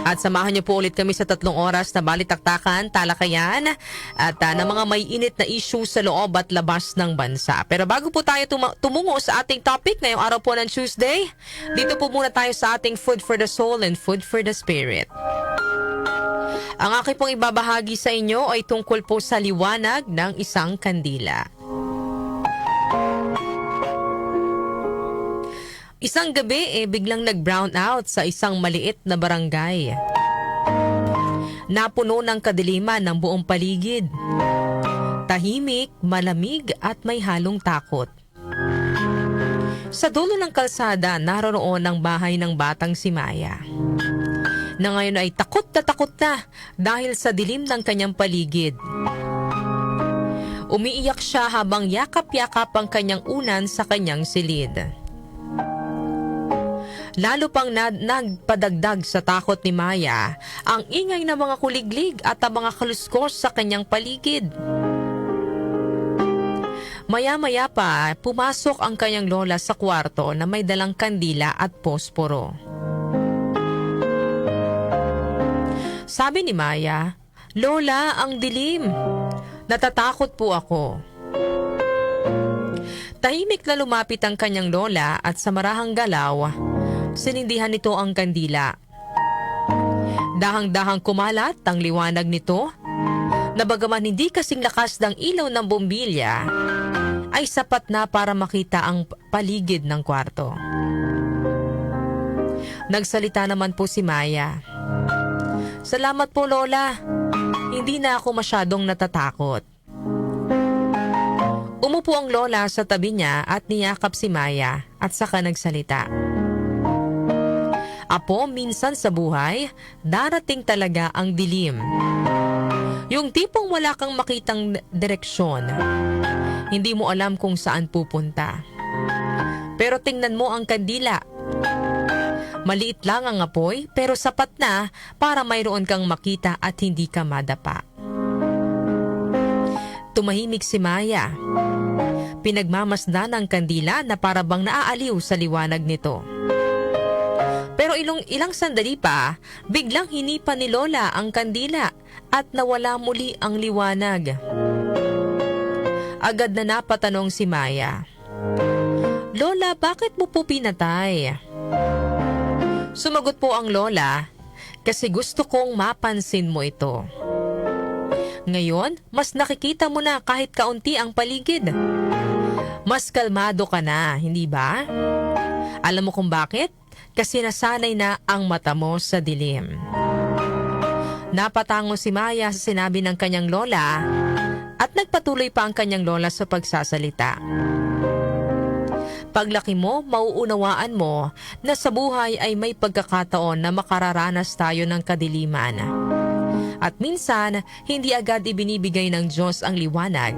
At samahan niyo po ulit kami sa 3 oras na balitaktakan, talakayan at ng mga may init na issue sa loob at labas ng bansa. Pero bago po tayo tumungo sa ating topic ngayong araw po ng Tuesday, dito po muna tayo sa ating Food for the Soul and Food for the Spirit. Ang aking pong ibabahagi sa inyo ay tungkol po sa liwanag ng isang kandila. Isang gabi biglang nag-brown out sa isang maliit na barangay. Napuno ng kadiliman ng buong paligid. Tahimik, malamig at may halong takot. Sa dulo ng kalsada, naroroon ang bahay ng batang si Maya, na ngayon ay takot na dahil sa dilim ng kanyang paligid. Umiiyak siya habang yakap-yakap ang kanyang unan sa kanyang silid. Lalo pang nagpadagdag sa takot ni Maya ang ingay ng mga kuliglig at ang mga kaluskos sa kanyang paligid. Maya-maya pa, pumasok ang kanyang lola sa kwarto na may dalang kandila at posporo. Sabi ni Maya, "Lola, ang dilim. Natatakot po ako." Tahimik na lumapit ang kanyang lola at sa marahang galaw, sinindihan nito ang kandila. Dahang-dahang kumalat ang liwanag nito, na bagaman hindi kasing lakas ng ilaw ng bombilya, ay sapat na para makita ang paligid ng kwarto. Nagsalita naman po si Maya. "Salamat po, Lola. Hindi na ako masyadong natatakot." Umupo ang lola sa tabi niya at niyakap si Maya at saka nagsalita. "Apo, minsan sa buhay, darating talaga ang dilim. Yung tipong wala kang makitang direksyon. Hindi mo alam kung saan pupunta. Pero tingnan mo ang kandila. Maliit lang ang apoy pero sapat na para mayroon kang makita at hindi ka madapa." Tumahimik si Maya. Pinagmamasdan ang kandila na para bang naaaliw sa liwanag nito. Pero ilang sandali pa, biglang hinipa ni Lola ang kandila at nawala muli ang liwanag. Agad na napatanong si Maya, "Lola, bakit mo po pinatay?" Sumagot po ang lola, "Kasi gusto kong mapansin mo ito. Ngayon, mas nakikita mo na kahit kaunti ang paligid. Mas kalmado ka na, hindi ba? Alam mo kung bakit? Kasi nasanay na ang mata mo sa dilim." Napatango si Maya sa sinabi ng kanyang lola at nagpatuloy pa ang kanyang lola sa pagsasalita. "Paglaki mo, mauunawaan mo na sa buhay ay may pagkakataon na makararanas tayo ng kadiliman. At minsan, hindi agad ibinibigay ng Diyos ang liwanag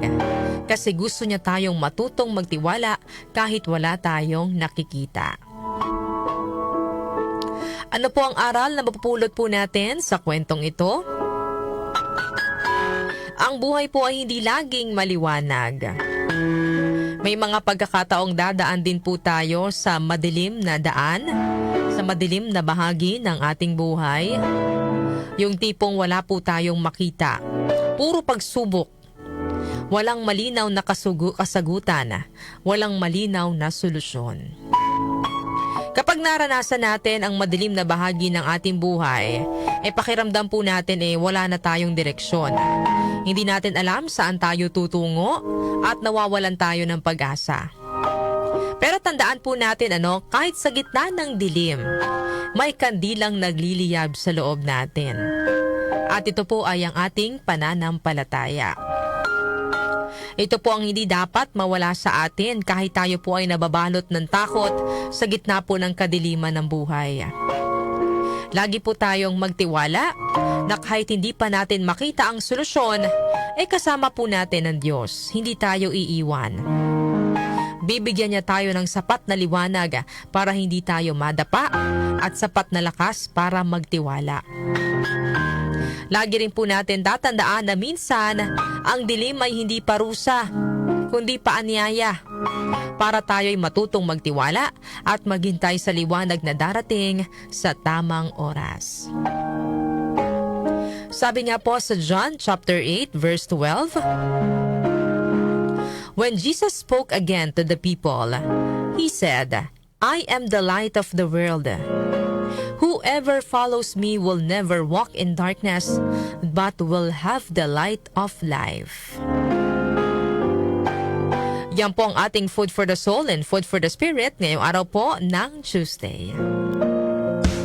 kasi gusto niya tayong matutong magtiwala kahit wala tayong nakikita." Ano po ang aral na mapupulot po natin sa kwentong ito? Ang buhay po ay hindi laging maliwanag. May mga pagkakataong dadaan din po tayo sa madilim na daan, sa madilim na bahagi ng ating buhay. Yung tipong wala po tayong makita. Puro pagsubok. Walang malinaw na kasagutan. Walang malinaw na solusyon. Kapag naranasan natin ang madilim na bahagi ng ating buhay, pakiramdam po natin wala na tayong direksyon. Hindi natin alam saan tayo tutungo at nawawalan tayo ng pag-asa. Pero tandaan po natin kahit sa gitna ng dilim, may kandilang nagliliyab sa loob natin. At ito po ay ang ating pananampalataya. Ito po ang hindi dapat mawala sa atin kahit tayo po ay nababalot ng takot sa gitna po ng kadiliman ng buhay. Lagi po tayong magtiwala na kahit hindi pa natin makita ang solusyon, kasama po natin ang Diyos. Hindi tayo iiwan. Bibigyan niya tayo ng sapat na liwanag para hindi tayo madapa at sapat na lakas para magtiwala. Lagi rin po natin tatandaan na minsan ang dilim ay hindi parusa, kundi paanyaya para tayo'y matutong magtiwala at maghintay sa liwanag na darating sa tamang oras. Sabi nga po sa John chapter 8 verse 12, when Jesus spoke again to the people, he said, I am the light of the world. Whoever follows me will never walk in darkness, but will have the light of life. Yan po ang ating food for the soul and food for the spirit ngayong araw po ng Tuesday.